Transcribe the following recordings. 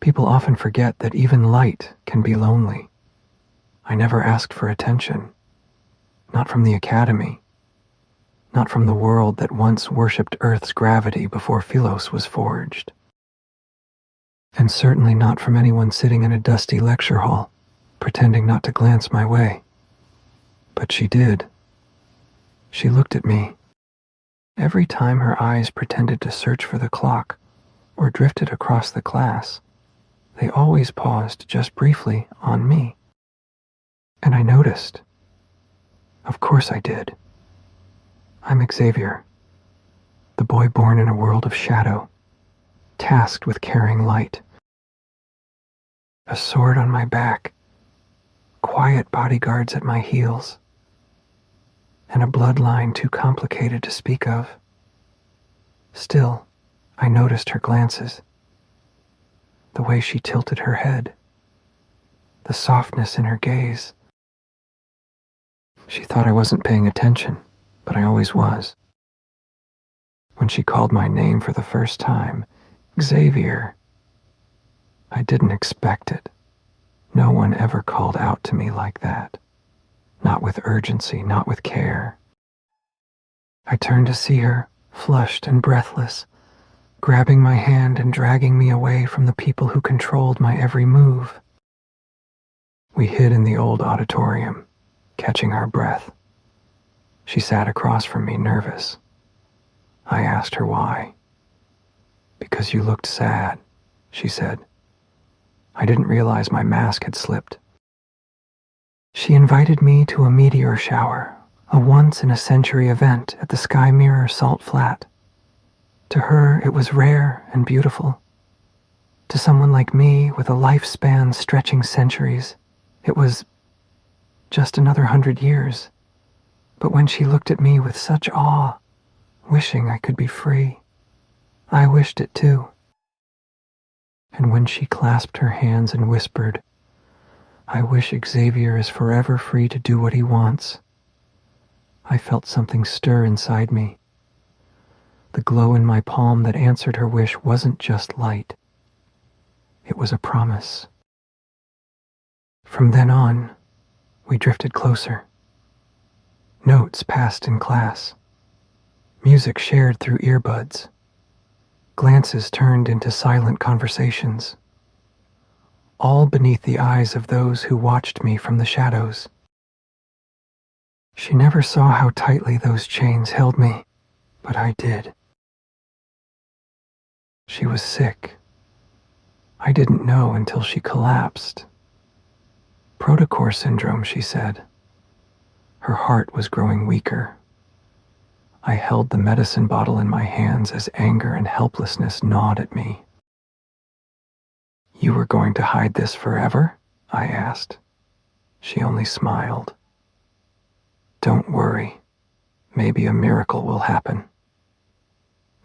People often forget that even light can be lonely. I never asked for attention. Not from the academy. Not from the world that once worshipped Earth's gravity before Philos was forged. And certainly not from anyone sitting in a dusty lecture hall, pretending not to glance my way. But she did. She looked at me. Every time her eyes pretended to search for the clock or drifted across the class, they always paused just briefly on me. And I noticed. Of course I did. I'm Xavier, the boy born in a world of shadow, tasked with carrying light. A sword on my back, quiet bodyguards at my heels, and a bloodline too complicated to speak of. Still, I noticed her glances, the way she tilted her head, the softness in her gaze. She thought I wasn't paying attention, but I always was. When she called my name for the first time, Xavier, I didn't expect it. No one ever called out to me like that. Not with urgency, not with care. I turned to see her, flushed and breathless, grabbing my hand and dragging me away from the people who controlled my every move. We hid in the old auditorium, catching our breath. She sat across from me, nervous. I asked her why. "Because you looked sad," she said. I didn't realize my mask had slipped. She invited me to a meteor shower, a once-in-a-century event at the Sky Mirror Salt Flat. To her, it was rare and beautiful. To someone like me, with a lifespan stretching centuries, it was just another 100 years. But when she looked at me with such awe, wishing I could be free, I wished it too. And when she clasped her hands and whispered, "I wish Xavier is forever free to do what he wants," I felt something stir inside me. The glow in my palm that answered her wish wasn't just light. It was a promise. From then on, we drifted closer. Notes passed in class. Music shared through earbuds. Glances turned into silent conversations. All beneath the eyes of those who watched me from the shadows. She never saw how tightly those chains held me, but I did. She was sick. I didn't know until she collapsed. Protocore syndrome, she said. Her heart was growing weaker. I held the medicine bottle in my hands as anger and helplessness gnawed at me. "You were going to hide this forever?" I asked. She only smiled. "Don't worry. Maybe a miracle will happen.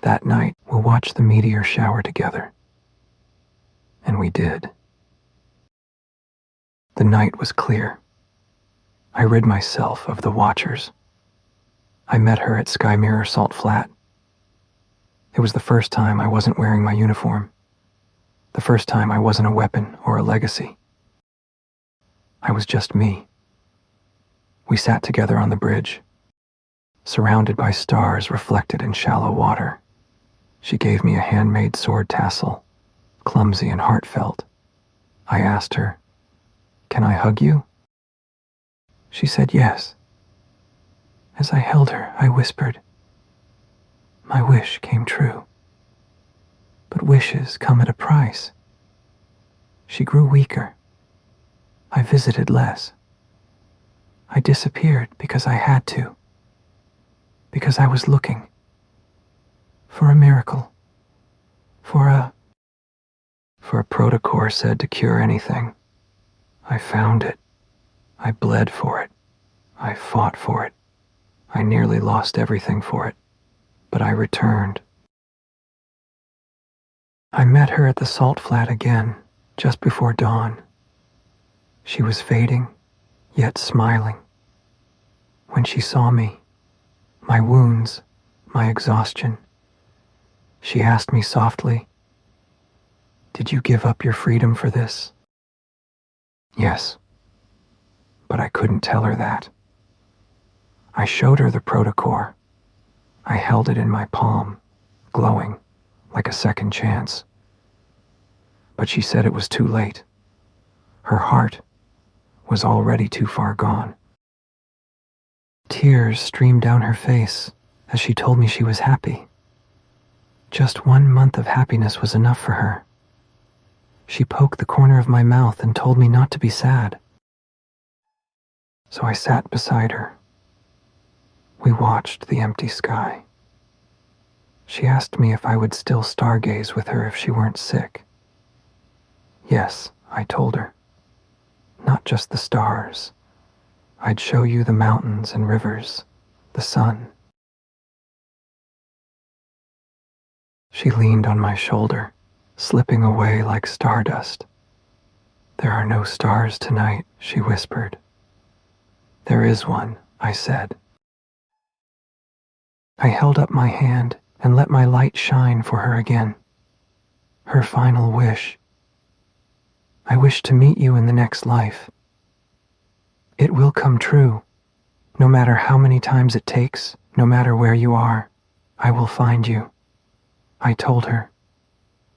That night, we'll watch the meteor shower together." And we did. The night was clear. I rid myself of the watchers. I met her at Sky Mirror Salt Flat. It was the first time I wasn't wearing my uniform. The first time I wasn't a weapon or a legacy. I was just me. We sat together on the bridge, surrounded by stars reflected in shallow water. She gave me a handmade sword tassel, clumsy and heartfelt. I asked her, "Can I hug you?" She said yes. As I held her, I whispered, "My wish came true. But wishes come at a price." She grew weaker. I visited less. I disappeared because I had to. Because I was looking. For a miracle. For a protocore said to cure anything. I found it. I bled for it. I fought for it. I nearly lost everything for it. But I returned. I met her at the salt flat again, just before dawn. She was fading, yet smiling. When she saw me, my wounds, my exhaustion, she asked me softly, Did you give up your freedom for this? Yes, but I couldn't tell her that. I showed her the protocore. I held it in my palm, glowing like a second chance. But she said it was too late. Her heart was already too far gone. Tears streamed down her face as she told me she was happy. Just 1 month of happiness was enough for her. She poked the corner of my mouth and told me not to be sad. So I sat beside her. We watched the empty sky. She asked me if I would still stargaze with her if she weren't sick. Yes, I told her. Not just the stars. I'd show you the mountains and rivers, the sun. She leaned on my shoulder, slipping away like stardust. There are no stars tonight, she whispered. There is one, I said. I held up my hand and let my light shine for her again. Her final wish. I wish to meet you in the next life. It will come true. No matter how many times it takes, no matter where you are, I will find you. I told her,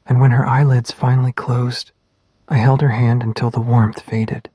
and when her eyelids finally closed, I held her hand until the warmth faded.